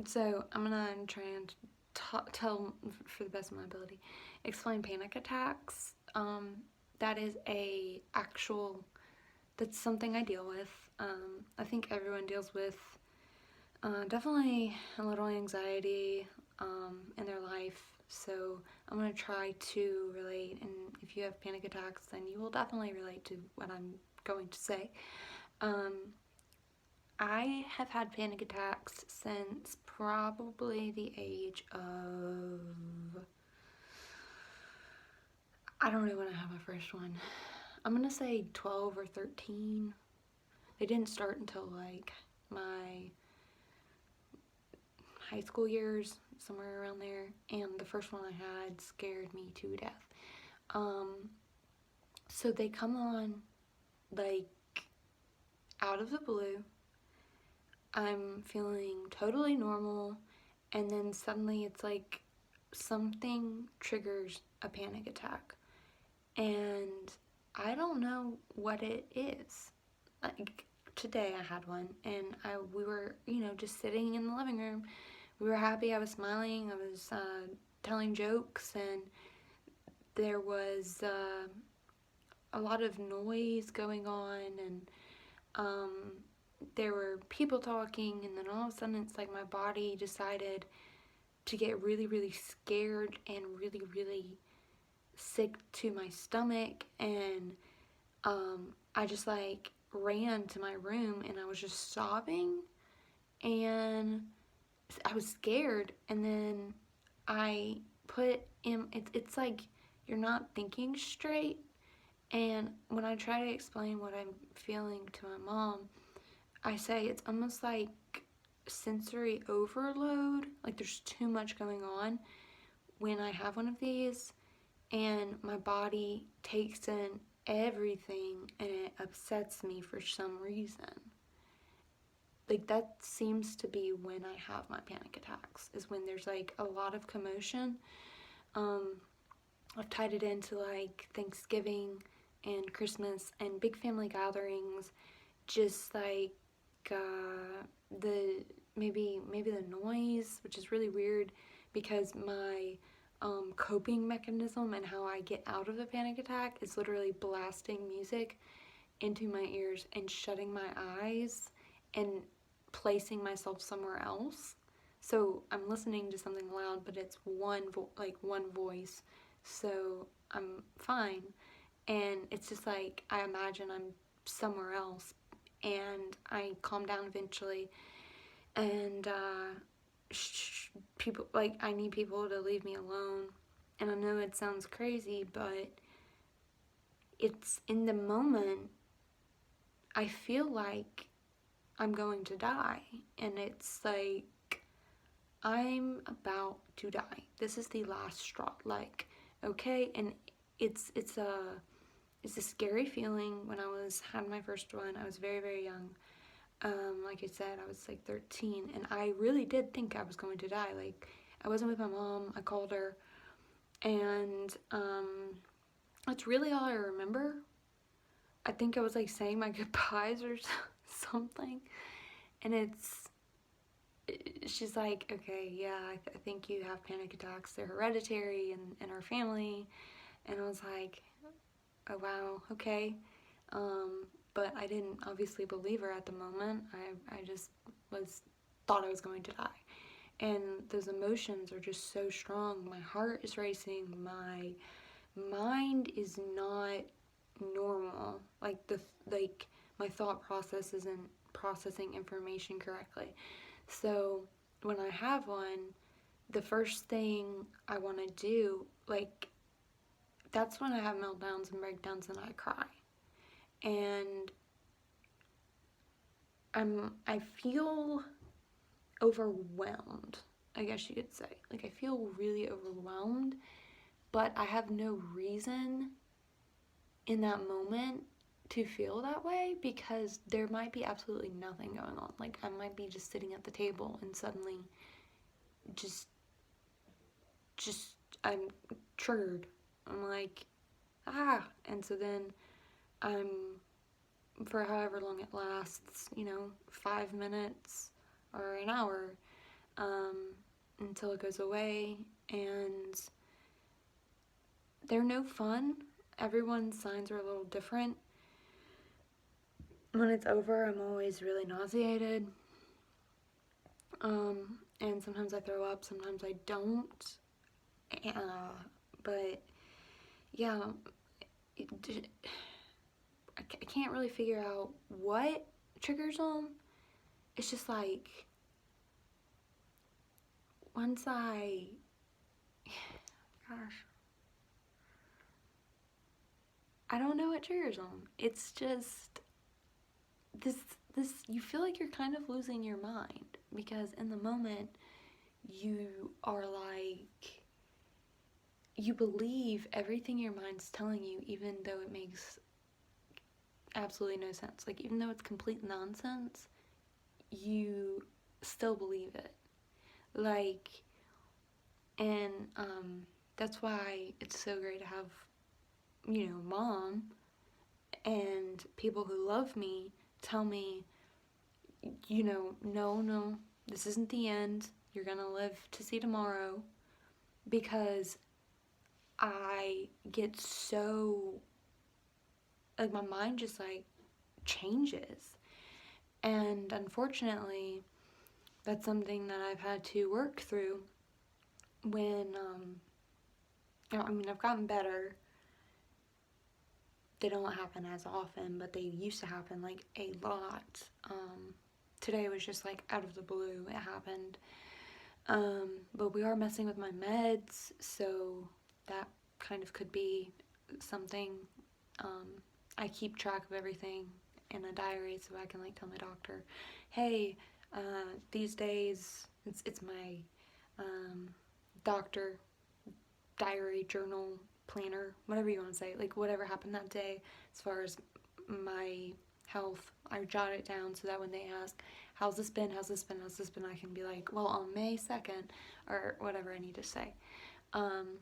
So I'm gonna try and tell, for the best of my ability, explain panic attacks. That is a actual, that's something I deal with. I think everyone deals with definitely a little anxiety in their life. So I'm gonna try to relate, and if you have panic attacks, then you will definitely relate to what I'm going to say. Um, I have had panic attacks since probably the age of, I don't know when I had my first one. I'm gonna say 12 or 13. They didn't start until like my high school years, somewhere around there, and the first one I had scared me to death. Um, so they come on like out of the blue. I'm feeling totally normal, and then suddenly it's like something triggers a panic attack, and I don't know what it is. Like today I had one, and we were, just sitting in the living room. We were happy. I was smiling. I was telling jokes, and there was a lot of noise going on, and um, there were people talking, and then all of a sudden it's like my body decided to get really, really scared and really, really sick to my stomach, and I just like ran to my room and I was just sobbing, and I was scared, and then I put in, it's like you're not thinking straight, and when I try to explain what I'm feeling to my mom, I say it's almost like sensory overload, like there's too much going on when I have one of these, and my body takes in everything and it upsets me for some reason. Like that seems to be when I have my panic attacks, is when there's like a lot of commotion. Um, I've tied it into like Thanksgiving and Christmas and big family gatherings, just like the maybe the noise, which is really weird because my coping mechanism and how I get out of a panic attack is literally blasting music into my ears and shutting my eyes and placing myself somewhere else. So I'm listening to something loud, but it's one voice, so I'm fine. And it's just like I imagine I'm somewhere else, and I calm down eventually. And people, like, I need people to leave me alone. And I know it sounds crazy, but it's in the moment I feel like I'm going to die, and it's like I'm about to die. This is the last straw. Like, okay, and it's it's a it's a scary feeling. When I had my first one, I was very, very young. Like I said, I was like 13, and I really did think I was going to die. Like, I wasn't with my mom. I called her, and that's really all I remember. I think I was like saying my goodbyes or something, and she's like, okay, yeah, I think you have panic attacks. They're hereditary in our family. And I was like, oh wow, okay. But I didn't obviously believe her at the moment. I just thought I was going to die. And those emotions are just so strong. My heart is racing. My mind is not normal. Like my thought process isn't processing information correctly. So when I have one, the first thing I want to do, like, that's when I have meltdowns and breakdowns and I cry. And I feel overwhelmed, I guess you could say. Like, I feel really overwhelmed, but I have no reason in that moment to feel that way because there might be absolutely nothing going on. Like, I might be just sitting at the table and suddenly just just I'm triggered. I'm like, ah, and so then I'm, for however long it lasts, 5 minutes or an hour, until it goes away, and they're no fun. Everyone's signs are a little different. When it's over, I'm always really nauseated. And sometimes I throw up, sometimes I don't. But yeah, I can't really figure out what triggers them. It's just like, once I, gosh, I don't know what triggers them. It's just this you feel like you're kind of losing your mind, because in the moment you are like, you believe everything your mind's telling you, even though it makes absolutely no sense. Like, even though it's complete nonsense, you still believe it. Like, and that's why it's so great to have, mom and people who love me tell me, no, this isn't the end. You're gonna live to see tomorrow. Because I get so, like, my mind just, like, changes. And unfortunately, that's something that I've had to work through when, I've gotten better. They don't happen as often, but they used to happen, like, a lot. Today was just, like, out of the blue, it happened. But we are messing with my meds, so that kind of could be something. I keep track of everything in a diary, so I can, like, tell my doctor, hey, these days, it's my doctor diary, journal, planner, whatever you want to say, like, whatever happened that day as far as my health. I jot it down so that when they ask, how's this been, I can be like, well, on May 2nd, or whatever I need to say. And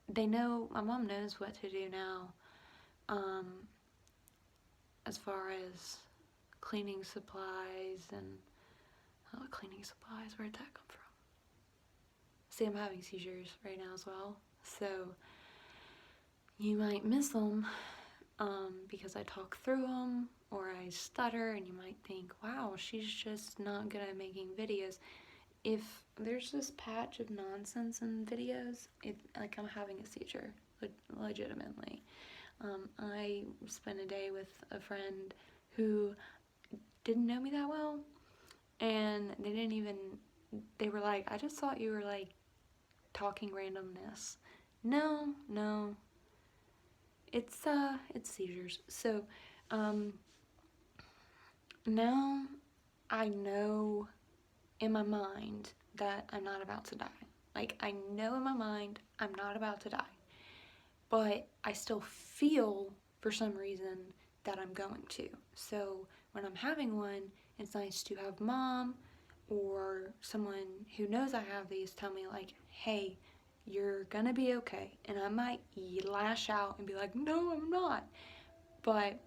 they know, my mom knows what to do now, as far as cleaning supplies and cleaning supplies. Where'd that come from? See, I'm having seizures right now as well, so you might miss them because I talk through them or I stutter, and you might think, wow, she's just not good at making videos. If there's this patch of nonsense in videos, like, I'm having a seizure, legitimately. I spent a day with a friend who didn't know me that well, and they were like, I just thought you were, like, talking randomness. No, it's seizures. So, now I know in my mind that I'm not about to die. Like, I know in my mind I'm not about to die. But I still feel, for some reason, that I'm going to. So when I'm having one, it's nice to have mom or someone who knows I have these tell me, like, hey, you're gonna be okay. And I might lash out and be like, no, I'm not. But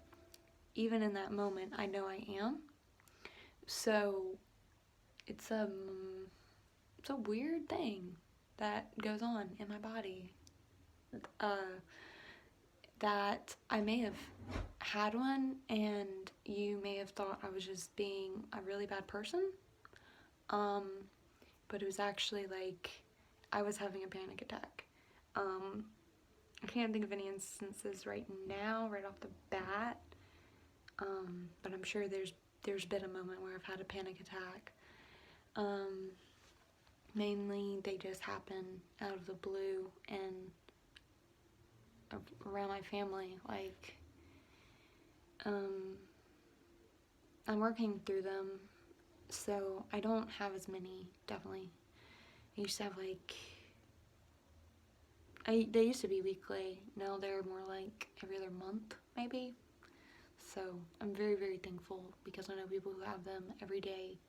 even in that moment, I know I am. So it's a weird thing that goes on in my body. That I may have had one, and you may have thought I was just being a really bad person. But it was actually, like, I was having a panic attack. I can't think of any instances right now, right off the bat. But I'm sure there's been a moment where I've had a panic attack. Mainly they just happen out of the blue and around my family. Like, I'm working through them, so I don't have as many, definitely. I used to have, like, they used to be weekly. Now they're more like every other month, maybe. So I'm very, very thankful, because I know people who have them every day,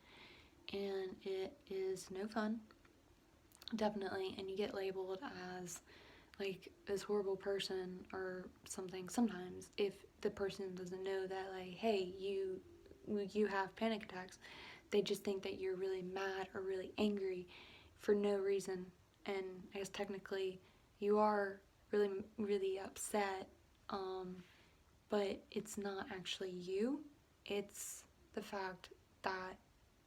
and it is no fun, definitely. And you get labeled as, like, this horrible person or something sometimes if the person doesn't know that, like, hey, you you have panic attacks. They just think that you're really mad or really angry for no reason. And I guess technically you are really, really upset, but it's not actually you. It's the fact that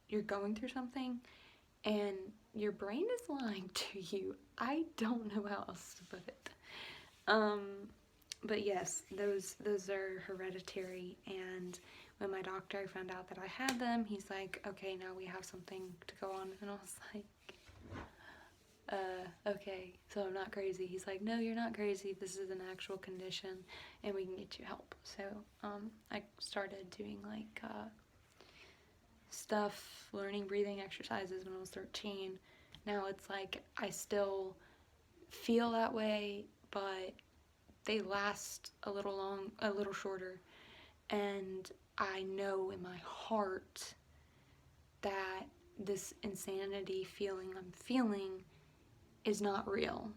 you're going through something and your brain is lying to you. I don't know how else to put it. But yes, those are hereditary, and when my doctor found out that I had them, he's like, okay, now we have something to go on. And I was like, okay, so I'm not crazy. He's like, no, you're not crazy. This is an actual condition, and we can get you help. So I started doing like stuff, learning breathing exercises when I was 13. Now it's like I still feel that way, but they last a little shorter, and I know in my heart that this insanity feeling I'm feeling is not real,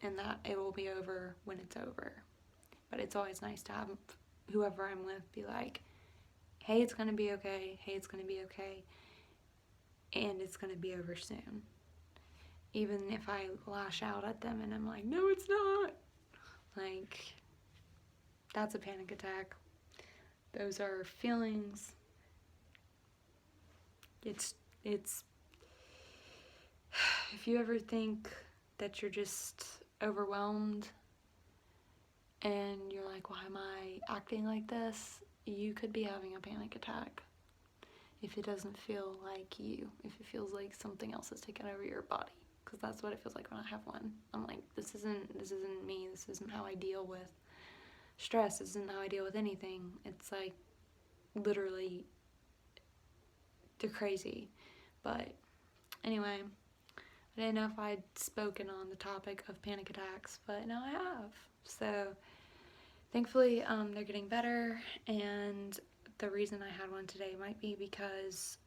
and that it will be over when it's over. But it's always nice to have whoever I'm with be like, hey, it's gonna be okay, hey, it's gonna be okay, and it's gonna be over soon. Even if I lash out at them and I'm like, no, it's not. Like, that's a panic attack. Those are feelings. It's if you ever think that you're just overwhelmed and you're like, why am I acting like this? You could be having a panic attack if it doesn't feel like you, if it feels like something else is taking over your body, because that's what it feels like when I have one. I'm like, this isn't me, this isn't how I deal with stress, this isn't how I deal with anything. It's like literally they're crazy. But anyway, I didn't know if I'd spoken on the topic of panic attacks, but now I have. So thankfully they're getting better, and the reason I had one today might be because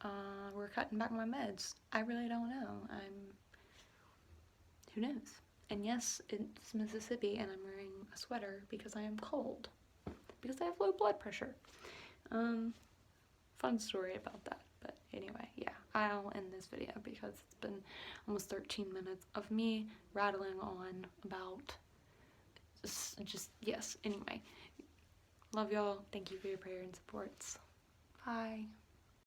we're cutting back my meds. I really don't know. Who knows? And yes, it's Mississippi and I'm wearing a sweater because I am cold, because I have low blood pressure. Fun story about that. But anyway, yeah, I'll end this video because it's been almost 13 minutes of me rattling on about just, yes, anyway. Love y'all. Thank you for your prayer and supports. Bye.